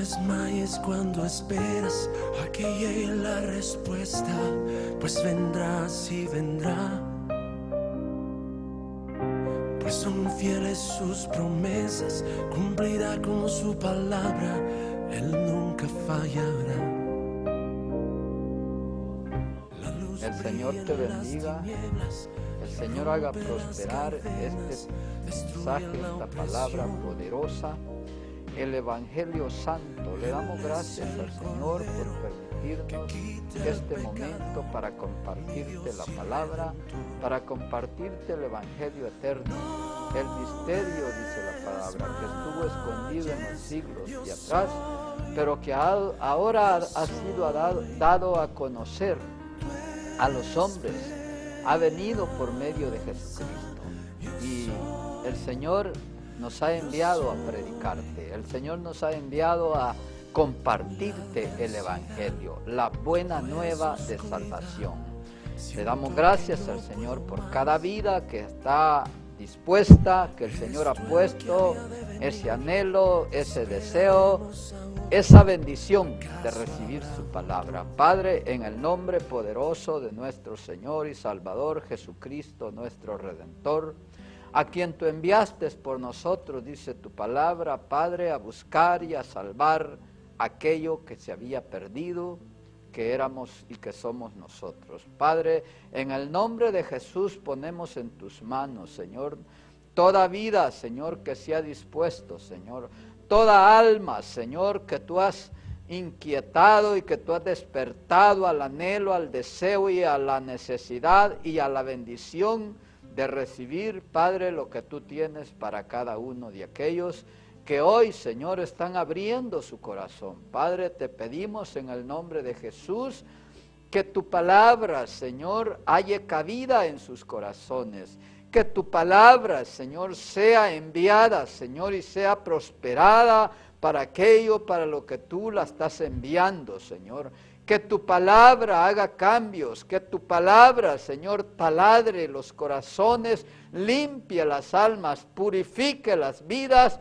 desmayes cuando esperas a que llegue la respuesta, pues vendrá, sí vendrá. Pues son fieles sus promesas, cumplirá con su palabra, Él nunca fallará. El Señor te bendiga, el Señor haga prosperar este mensaje, esta palabra poderosa, el Evangelio Santo. Le damos gracias al Señor por permitirnos este momento para compartirte la palabra, para compartirte el Evangelio eterno, el misterio, dice la palabra, que estuvo escondido en los siglos y atrás, pero que ahora ha sido dado a conocer a los hombres, ha venido por medio de Jesucristo. Y el Señor nos ha enviado a predicarte, el Señor nos ha enviado a compartirte el Evangelio, la buena nueva de salvación. Le damos gracias al Señor por cada vida que está dispuesta, que el Señor ha puesto ese anhelo, ese deseo, esa bendición de recibir su palabra. Padre, en el nombre poderoso de nuestro Señor y Salvador Jesucristo, nuestro Redentor, a quien tú enviaste por nosotros, dice tu palabra, Padre, a buscar y a salvar aquello que se había perdido, que éramos y que somos nosotros. Padre, en el nombre de Jesús ponemos en tus manos, Señor, toda vida, Señor, que se ha dispuesto, Señor, toda alma, Señor, que tú has inquietado y que tú has despertado al anhelo, al deseo y a la necesidad y a la bendición de recibir, Padre, lo que tú tienes para cada uno de aquellos que hoy, Señor, están abriendo su corazón. Padre, te pedimos en el nombre de Jesús que tu palabra, Señor, halle cabida en sus corazones. Que tu palabra, Señor, sea enviada, Señor, y sea prosperada para aquello para lo que tú la estás enviando, Señor. Que tu palabra haga cambios, que tu palabra, Señor, taladre los corazones, limpie las almas, purifique las vidas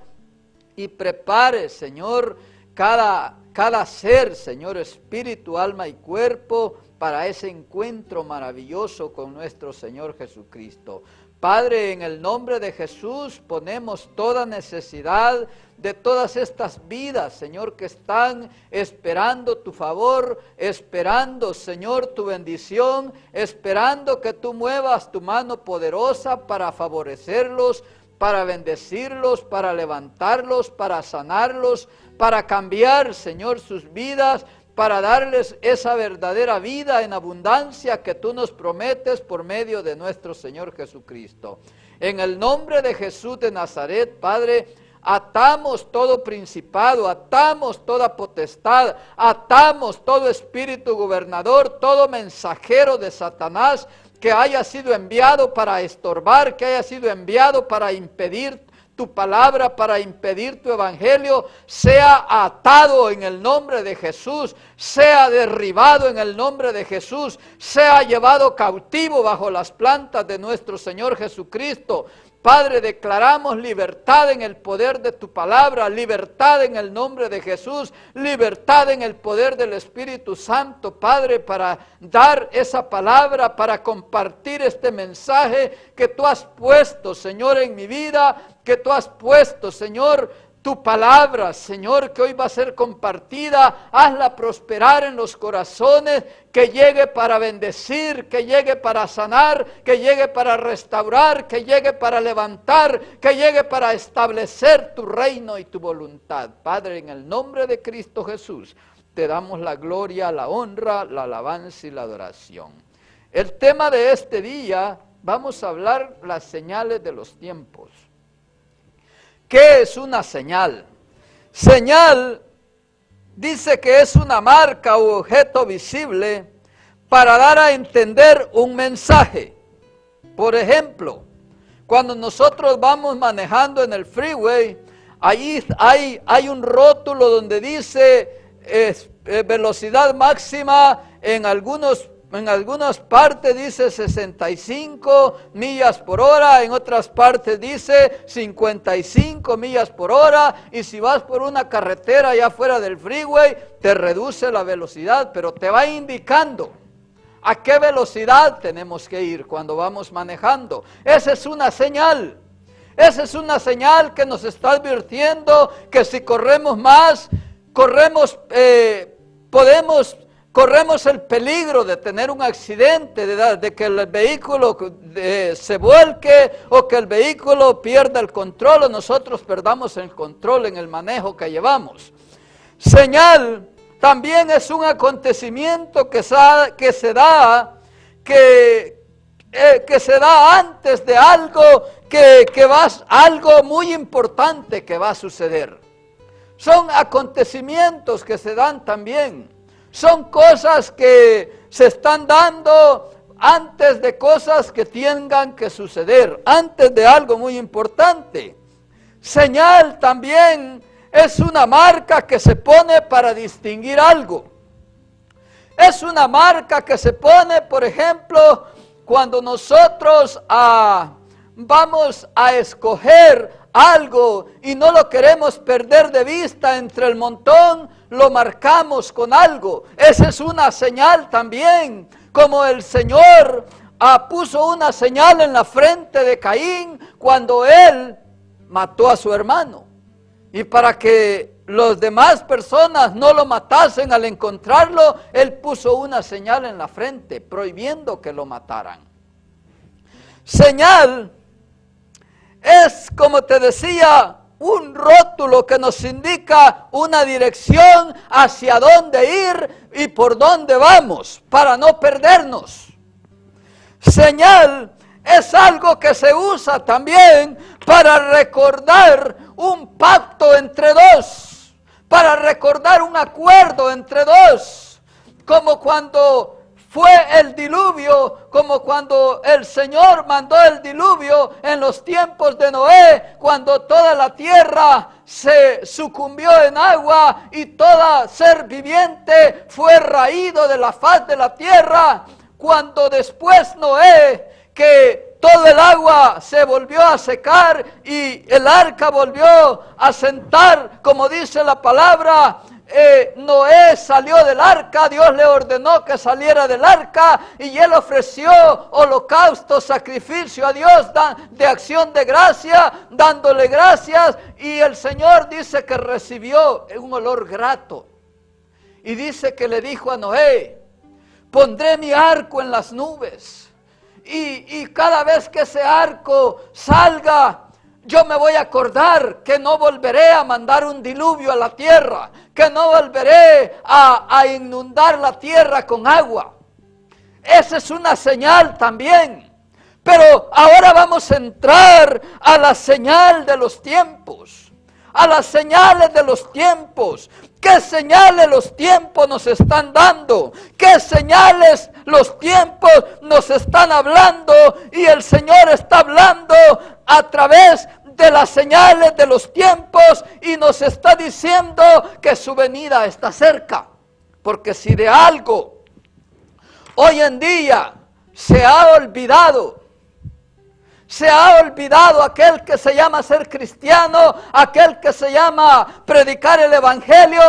y prepare, Señor, cada ser, Señor, espíritu, alma y cuerpo para ese encuentro maravilloso con nuestro Señor Jesucristo. Padre, en el nombre de Jesús ponemos toda necesidad de todas estas vidas, Señor, que están esperando tu favor, esperando, Señor, tu bendición, esperando que tú muevas tu mano poderosa para favorecerlos, para bendecirlos, para levantarlos, para sanarlos, para cambiar, Señor, sus vidas, para darles esa verdadera vida en abundancia que tú nos prometes por medio de nuestro Señor Jesucristo. En el nombre de Jesús de Nazaret, Padre, atamos todo principado, atamos toda potestad, atamos todo espíritu gobernador, todo mensajero de Satanás que haya sido enviado para estorbar, que haya sido enviado para impedir tu palabra, para impedir tu evangelio, sea atado en el nombre de Jesús, sea derribado en el nombre de Jesús, sea llevado cautivo bajo las plantas de nuestro Señor Jesucristo. Padre, declaramos libertad en el poder de tu palabra, libertad en el nombre de Jesús, libertad en el poder del Espíritu Santo, Padre, para dar esa palabra, para compartir este mensaje que tú has puesto, Señor, en mi vida, que tú has puesto, Señor, tu palabra, Señor, que hoy va a ser compartida, hazla prosperar en los corazones, que llegue para bendecir, que llegue para sanar, que llegue para restaurar, que llegue para levantar, que llegue para establecer tu reino y tu voluntad. Padre, en el nombre de Cristo Jesús, te damos la gloria, la honra, la alabanza y la adoración. El tema de este día, vamos a hablar las señales de los tiempos. ¿Qué es una señal? Señal dice que es una marca u objeto visible para dar a entender un mensaje. Por ejemplo, cuando nosotros vamos manejando en el freeway, allí hay un rótulo donde dice velocidad máxima en algunos En algunas partes dice 65 millas por hora, en otras partes dice 55 millas por hora, y si vas por una carretera allá fuera del freeway, te reduce la velocidad, pero te va indicando a qué velocidad tenemos que ir cuando vamos manejando. Esa es una señal. Esa es una señal que nos está advirtiendo que si corremos más, corremos el peligro de tener un accidente, de que el vehículo se vuelque o que el vehículo pierda el control o nosotros perdamos el control en el manejo que llevamos. Señal también es un acontecimiento que se da antes de algo muy importante que va a suceder. Son acontecimientos que se dan también. Son cosas que se están dando antes de cosas que tengan que suceder, antes de algo muy importante. Señal también es una marca que se pone para distinguir algo. Es una marca que se pone, por ejemplo, cuando nosotros vamos a escoger algo y no lo queremos perder de vista entre el montón, lo marcamos con algo. Esa es una señal también, como el Señor puso una señal en la frente de Caín cuando él mató a su hermano. Y para que las demás personas no lo matasen al encontrarlo, él puso una señal en la frente, prohibiendo que lo mataran. Señal es, como te decía, un rótulo que nos indica una dirección hacia dónde ir y por dónde vamos, para no perdernos. Señal es algo que se usa también para recordar un pacto entre dos, para recordar un acuerdo entre dos, como cuando fue el diluvio, como cuando el Señor mandó el diluvio en los tiempos de Noé, cuando toda la tierra se sucumbió en agua y todo ser viviente fue raído de la faz de la tierra, cuando después Noé, que todo el agua se volvió a secar y el arca volvió a sentar, como dice la palabra, Noé salió del arca, Dios le ordenó que saliera del arca y él ofreció holocausto, sacrificio a Dios de acción de gracia, dándole gracias, y el Señor dice que recibió un olor grato y dice que le dijo a Noé: pondré mi arco en las nubes y cada vez que ese arco salga, yo me voy a acordar que no volveré a mandar un diluvio a la tierra, que no volveré a inundar la tierra con agua. Esa es una señal también. Pero ahora vamos a entrar a la señal de los tiempos, a las señales de los tiempos. ¿Qué señales los tiempos nos están dando? ¿Qué señales los tiempos nos están hablando? Y el Señor está hablando a través de las señales de los tiempos y nos está diciendo que su venida está cerca. Porque si de algo hoy en día se ha olvidado aquel que se llama ser cristiano, aquel que se llama predicar el evangelio,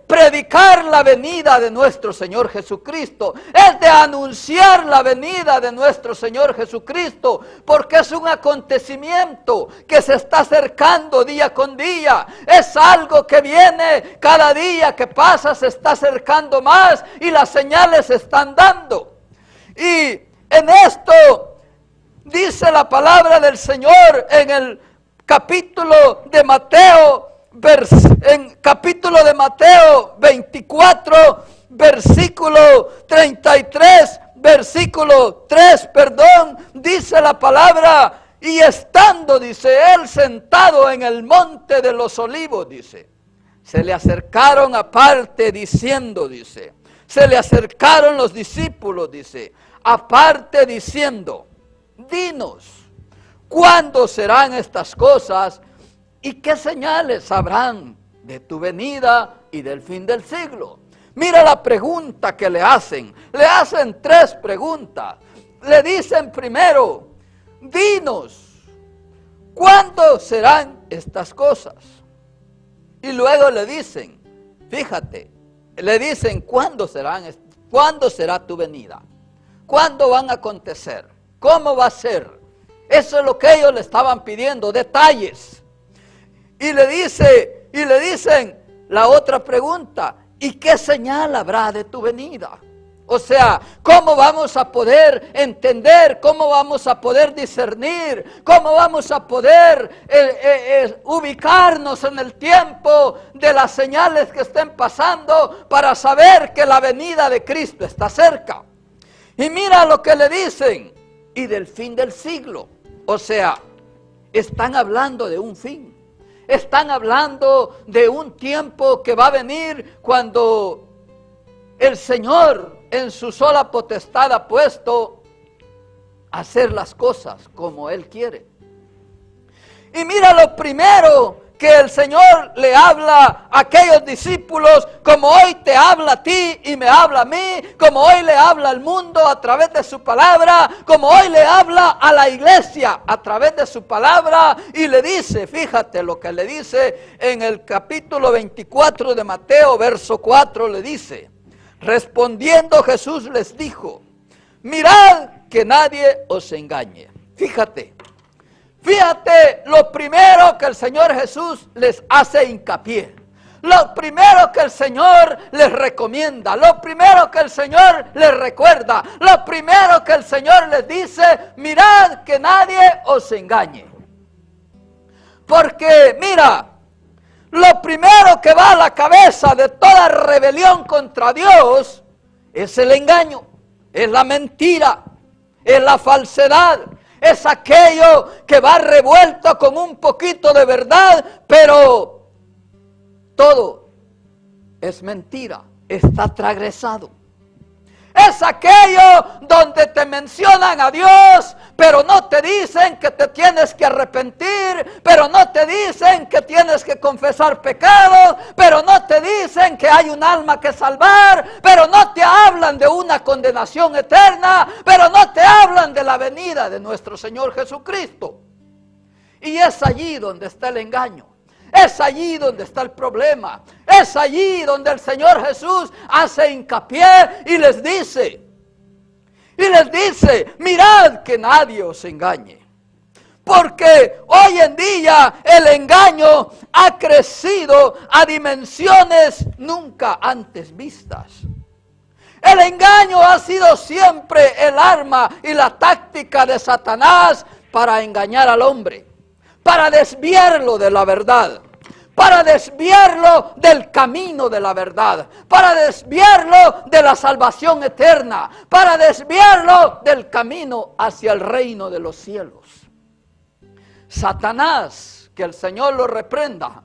predicar la venida de nuestro Señor Jesucristo, es de anunciar la venida de nuestro Señor Jesucristo, porque es un acontecimiento que se está acercando día con día, es algo que viene cada día que pasa, se está acercando más y las señales se están dando. Y en esto dice la palabra del Señor en el capítulo de Mateo, capítulo de Mateo 24, versículo 33, versículo 3, dice la palabra: y estando, dice, él sentado en el monte de los olivos, dice, se le acercaron aparte diciendo, dice, se le acercaron los discípulos, dice, aparte diciendo: dinos, ¿cuándo serán estas cosas? ¿Y qué señales habrán de tu venida y del fin del siglo? Mira la pregunta que le hacen. Le hacen 3 preguntas. Le dicen primero, dinos, ¿cuándo serán estas cosas? Y luego le dicen, fíjate, le dicen, ¿cuándo será tu venida? ¿Cuándo van a acontecer? ¿Cómo va a ser? Eso es lo que ellos le estaban pidiendo, detalles. Y le dicen la otra pregunta, ¿y qué señal habrá de tu venida? O sea, ¿cómo vamos a poder entender? ¿Cómo vamos a poder discernir? ¿Cómo vamos a poder ubicarnos en el tiempo de las señales que estén pasando para saber que la venida de Cristo está cerca? Y mira lo que le dicen, y del fin del siglo. O sea, están hablando de un fin. Están hablando de un tiempo que va a venir cuando el Señor en su sola potestad ha puesto a hacer las cosas como Él quiere. Y mira lo primero que el Señor le habla a aquellos discípulos, como hoy te habla a ti y me habla a mí, como hoy le habla al mundo a través de su palabra, como hoy le habla a la iglesia a través de su palabra, y le dice, fíjate lo que le dice en el capítulo 24 de Mateo, verso 4, le dice, respondiendo Jesús les dijo, mirad que nadie os engañe. Fíjate lo primero que el Señor Jesús les hace hincapié. Lo primero que el Señor les recomienda. Lo primero que el Señor les recuerda. Lo primero que el Señor les dice, mirad que nadie os engañe. Porque mira, lo primero que va a la cabeza de toda rebelión contra Dios es el engaño, es la mentira, es la falsedad. Es aquello que va revuelto con un poquito de verdad, pero todo es mentira, está transgresado. Es aquello donde te mencionan a Dios, pero no te dicen que te tienes que arrepentir, pero no te dicen que tienes que confesar pecados, pero no te dicen que hay un alma que salvar, pero no te hablan de una condenación eterna, pero no te hablan de la venida de nuestro Señor Jesucristo. Y es allí donde está el engaño. Es allí donde está el problema. Es allí donde el Señor Jesús hace hincapié y les dice, mirad que nadie os engañe. Porque hoy en día el engaño ha crecido a dimensiones nunca antes vistas. El engaño ha sido siempre el arma y la táctica de Satanás para engañar al hombre, para desviarlo de la verdad, para desviarlo del camino de la verdad, para desviarlo de la salvación eterna, para desviarlo del camino hacia el reino de los cielos. Satanás, que el Señor lo reprenda,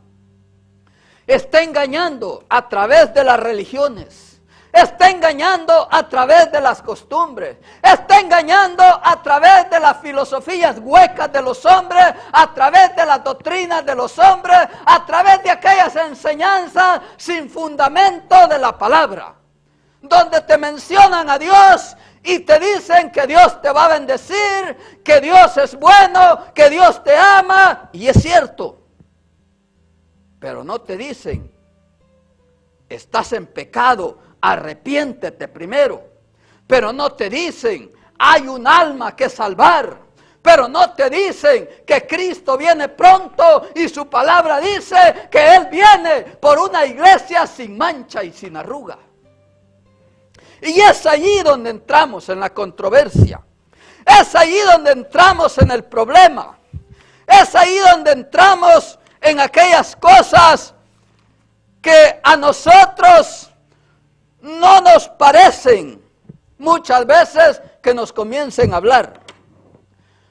está engañando a través de las religiones. Está engañando a través de las costumbres. Está engañando a través de las filosofías huecas de los hombres, a través de las doctrinas de los hombres, a través de aquellas enseñanzas sin fundamento de la palabra, donde te mencionan a Dios y te dicen que Dios te va a bendecir, que Dios es bueno, que Dios te ama, y es cierto. Pero no te dicen, estás en pecado, arrepiéntete primero. Pero no te dicen, hay un alma que salvar. Pero no te dicen que Cristo viene pronto y su palabra dice que Él viene por una iglesia sin mancha y sin arruga. Y es allí donde entramos en la controversia. Es allí donde entramos en el problema. Es ahí donde entramos en aquellas cosas que a nosotros no nos parecen muchas veces que nos comiencen a hablar.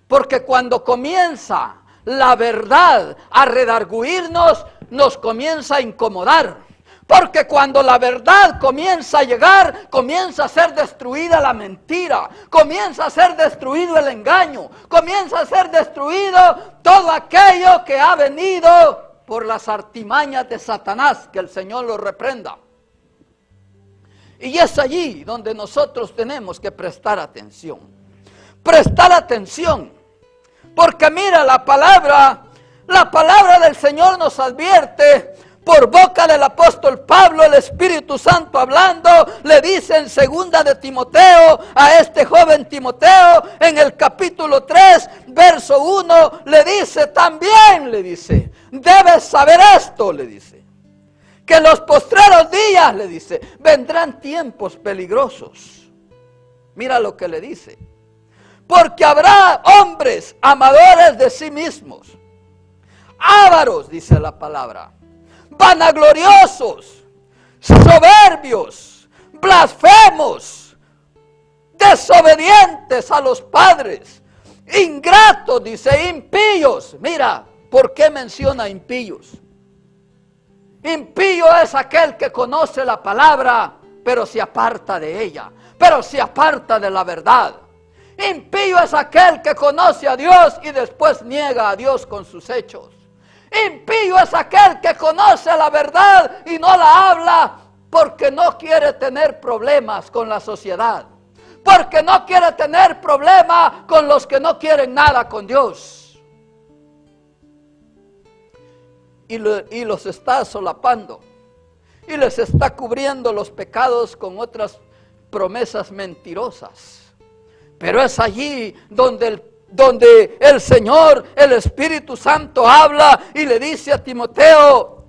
Porque cuando comienza la verdad a redarguirnos, nos comienza a incomodar. Porque cuando la verdad comienza a llegar, comienza a ser destruida la mentira, comienza a ser destruido el engaño, comienza a ser destruido todo aquello que ha venido por las artimañas de Satanás, que el Señor lo reprenda. Y es allí donde nosotros tenemos que prestar atención. Prestar atención. Porque mira, la palabra del Señor nos advierte por boca del apóstol Pablo, el Espíritu Santo hablando, le dice en 2 de Timoteo, a este joven Timoteo, en el capítulo 3, verso 1, le dice también, le dice, debes saber esto, le dice, que en los postreros días, le dice, vendrán tiempos peligrosos. Mira lo que le dice. Porque habrá hombres amadores de sí mismos, ávaros, dice la palabra, vanagloriosos, soberbios, blasfemos, desobedientes a los padres, ingratos, dice, impíos. Mira, ¿por qué menciona impíos? Impío es aquel que conoce la palabra, pero se aparta de ella, pero se aparta de la verdad. Impío es aquel que conoce a Dios y después niega a Dios con sus hechos. Impío es aquel que conoce la verdad y no la habla porque no quiere tener problemas con la sociedad, porque no quiere tener problemas con los que no quieren nada con Dios. Y los está solapando y les está cubriendo los pecados con otras promesas mentirosas. Pero es allí donde el Señor, el Espíritu Santo habla y le dice a Timoteo,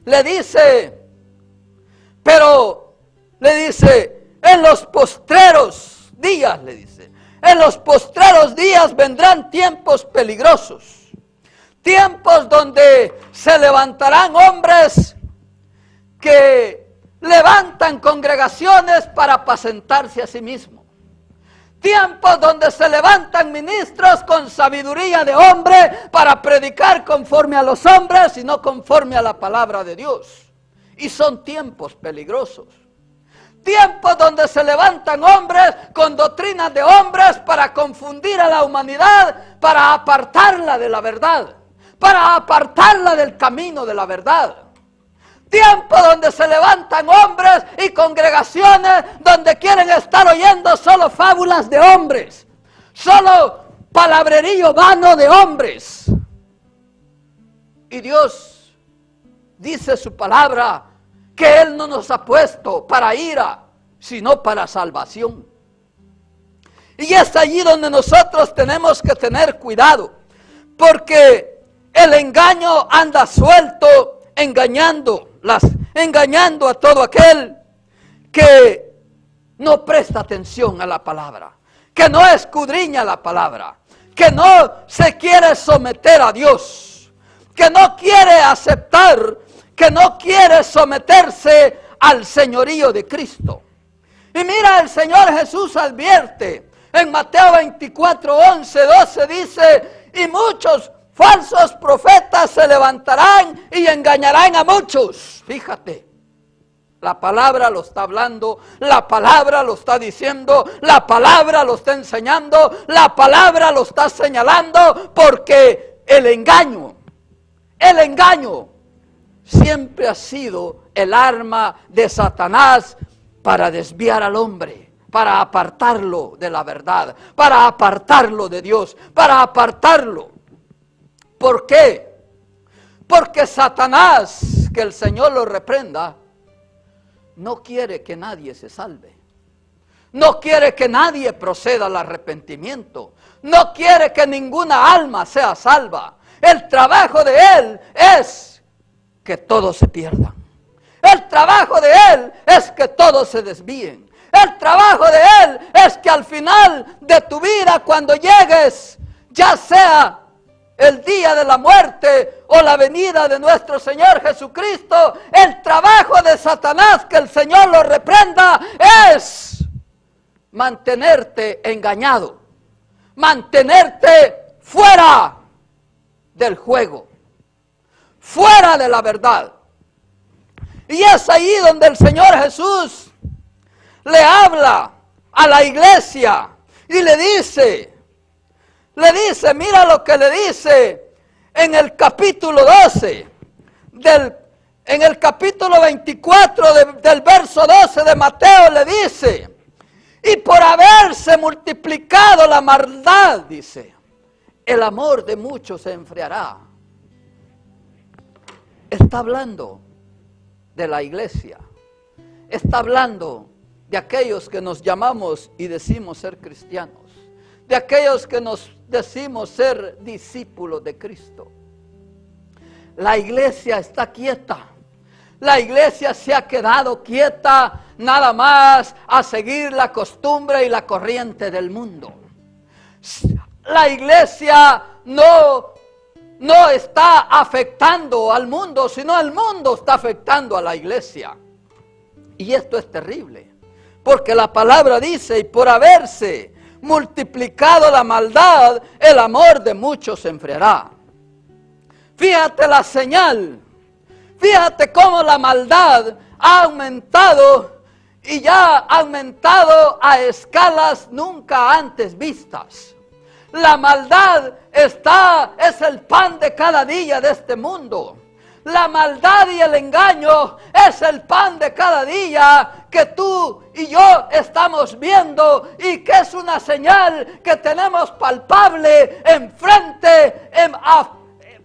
le dice, en los postreros días, le dice, en los postreros días vendrán tiempos peligrosos, tiempos donde se levantarán hombres que levantan congregaciones para apacentarse a sí mismos. Tiempos donde se levantan ministros con sabiduría de hombre para predicar conforme a los hombres y no conforme a la palabra de Dios. Y son tiempos peligrosos. Tiempos donde se levantan hombres con doctrinas de hombres para confundir a la humanidad, para apartarla de la verdad, para apartarla del camino de la verdad. Tiempo donde se levantan hombres y congregaciones donde quieren estar oyendo solo fábulas de hombres, solo palabrerío vano de hombres. Y Dios dice su palabra que Él no nos ha puesto para ira, sino para salvación. Y es allí donde nosotros tenemos que tener cuidado, porque el engaño anda suelto, engañando a todo aquel que no presta atención a la palabra, que no escudriña la palabra, que no se quiere someter a Dios, que no quiere aceptar, que no quiere someterse al señorío de Cristo. Y mira, el Señor Jesús advierte en Mateo 24, 11, 12, dice, y muchos falsos profetas se levantarán y engañarán a muchos. Fíjate, la palabra lo está hablando, la palabra lo está diciendo, la palabra lo está enseñando, la palabra lo está señalando, porque el engaño siempre ha sido el arma de Satanás para desviar al hombre, para apartarlo de la verdad, para apartarlo de Dios, para apartarlo. ¿Por qué? Porque Satanás, que el Señor lo reprenda, no quiere que nadie se salve. No quiere que nadie proceda al arrepentimiento. No quiere que ninguna alma sea salva. El trabajo de Él es que todos se pierdan. El trabajo de Él es que todos se desvíen. El trabajo de Él es que al final de tu vida, cuando llegues, ya sea el día de la muerte o la venida de nuestro Señor Jesucristo, el trabajo de Satanás, que el Señor lo reprenda, es mantenerte engañado, mantenerte fuera del juego, fuera de la verdad. Y es ahí donde el Señor Jesús le habla a la iglesia y le dice, mira lo que le dice en el capítulo 12 del en el capítulo 24 del verso 12 de Mateo le dice, y por haberse multiplicado la maldad, dice, el amor de muchos se enfriará. Está hablando de la iglesia. Está hablando de aquellos que nos llamamos y decimos ser cristianos. De aquellos que nos decimos ser discípulos de Cristo. La iglesia está quieta. La iglesia se ha quedado quieta nada más a seguir la costumbre y la corriente del mundo. La iglesia no está afectando al mundo, sino el mundo está afectando a la iglesia. Y esto es terrible, porque la palabra dice, y por haberse multiplicado la maldad, el amor de muchos se enfriará. Fíjate la señal, fíjate cómo la maldad ha aumentado y ya ha aumentado a escalas nunca antes vistas. La maldad es el pan de cada día de este mundo. La maldad y el engaño es el pan de cada día que tú y yo estamos viendo y que es una señal que tenemos palpable enfrente,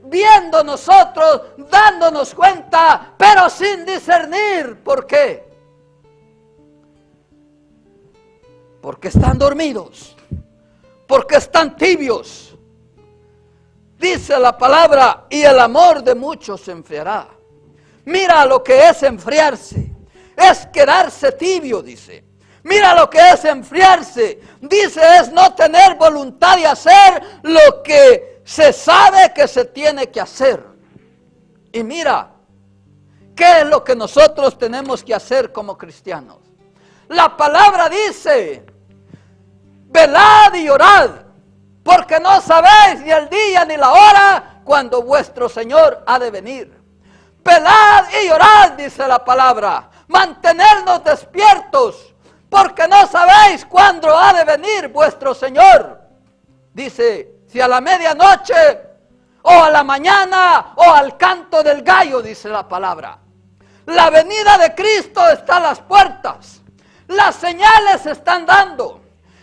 viendo nosotros, dándonos cuenta, pero sin discernir. ¿Por qué? Porque están dormidos, porque están tibios. Dice la palabra, y el amor de muchos se enfriará. Mira lo que es enfriarse. Es quedarse tibio, dice. Mira lo que es enfriarse. Dice, es no tener voluntad de hacer lo que se sabe que se tiene que hacer. Y mira, ¿qué es lo que nosotros tenemos que hacer como cristianos? La palabra dice, velad y orad, porque no sabéis ni el día ni la hora cuando vuestro Señor ha de venir. Velad y orad, dice la palabra. Mantenernos despiertos, porque no sabéis cuándo ha de venir vuestro Señor. Dice, si a la medianoche, o a la mañana, o al canto del gallo, dice la palabra. La venida de Cristo está a las puertas. Las señales se están dando.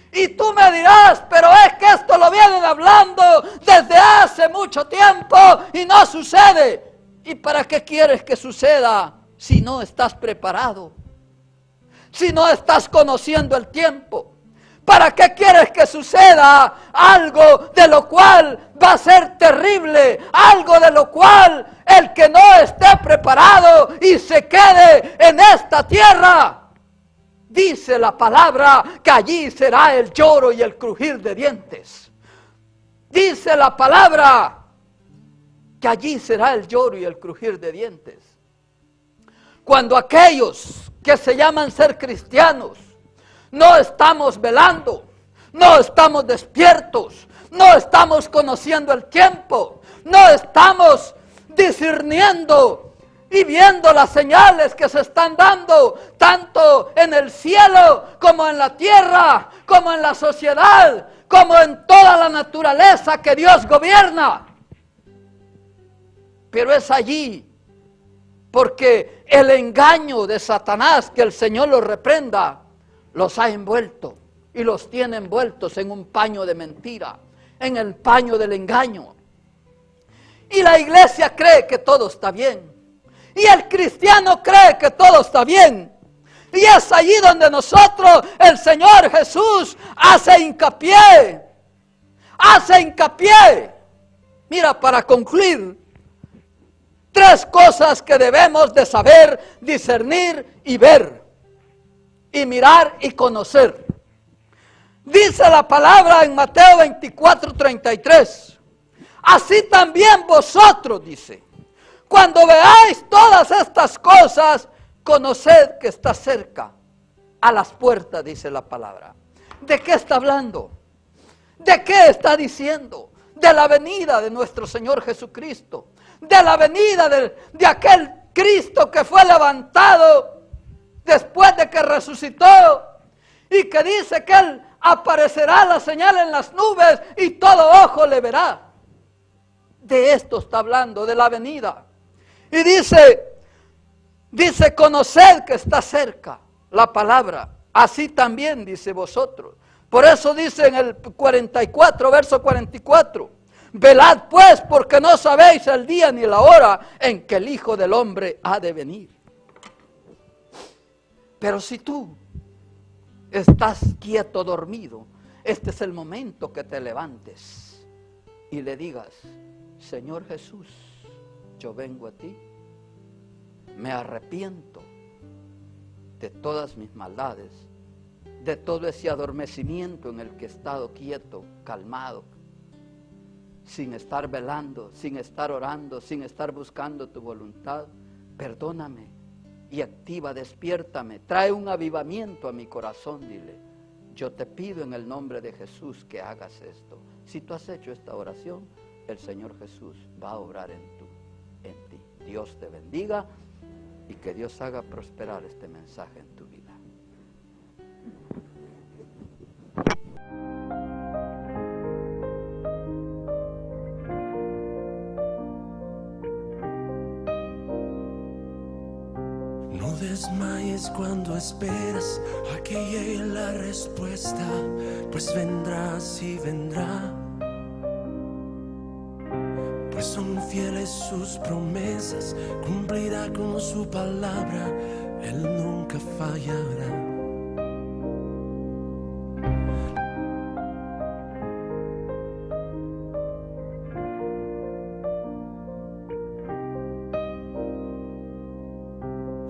Y tú me dirás, pero es que esto lo vienen hablando desde hace mucho tiempo y no sucede. ¿Y para qué quieres que suceda si no estás preparado? Si no estás conociendo el tiempo. ¿Para qué quieres que suceda algo de lo cual va a ser terrible? Algo de lo cual el que no esté preparado y se quede en esta tierra, dice la palabra que allí será el lloro y el crujir de dientes. Dice la palabra que allí será el lloro y el crujir de dientes. Cuando aquellos que se llaman ser cristianos no estamos velando, no estamos despiertos, no estamos conociendo el tiempo, no estamos discerniendo y viendo las señales que se están dando, tanto en el cielo, como en la tierra, como en la sociedad, como en toda la naturaleza que Dios gobierna. Pero es allí, porque el engaño de Satanás, que el Señor los reprenda, los ha envuelto y los tiene envueltos en un paño de mentira, en el paño del engaño. Y la iglesia cree que todo está bien. Y el cristiano cree que todo está bien. Y es allí donde nosotros, el Señor Jesús, hace hincapié. Hace hincapié. Mira, para concluir, 3 cosas que debemos de saber, discernir y ver. Y mirar y conocer. Dice la palabra en Mateo 24:33. Así también vosotros, dice, cuando veáis todas estas cosas, conoced que está cerca, a las puertas, dice la palabra. ¿De qué está hablando? ¿De qué está diciendo? De la venida de nuestro Señor Jesucristo. De la venida de aquel Cristo que fue levantado después de que resucitó. Y que dice que Él aparecerá la señal en las nubes y todo ojo le verá. De esto está hablando, de la venida. Y dice, Dice, conoced que está cerca la palabra. Así también dice vosotros. Por eso dice en el 44, verso 44. Velad pues, porque no sabéis el día ni la hora en que el Hijo del Hombre ha de venir. Pero si tú estás quieto, dormido, este es el momento que te levantes y le digas, Señor Jesús, yo vengo a ti, me arrepiento de todas mis maldades, de todo ese adormecimiento en el que he estado quieto, calmado, sin estar velando, sin estar orando, sin estar buscando tu voluntad. Perdóname y activa, despiértame, trae un avivamiento a mi corazón, dile. Yo te pido en el nombre de Jesús que hagas esto. Si tú has hecho esta oración, el Señor Jesús va a obrar en ti. Dios te bendiga y que Dios haga prosperar este mensaje en tu vida. No desmayes cuando esperas a que llegue la respuesta, pues vendrá, sí vendrá. Pues son fieles sus promesas, cumplirá con su palabra, Él nunca fallará.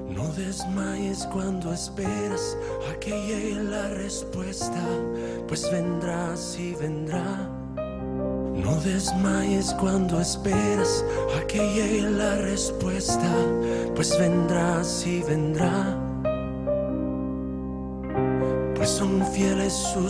No desmayes cuando esperas a que llegue la respuesta, pues vendrá, sí vendrá. No desmayes cuando esperas a que llegue la respuesta, pues vendrá, sí vendrá. Pues son fieles sus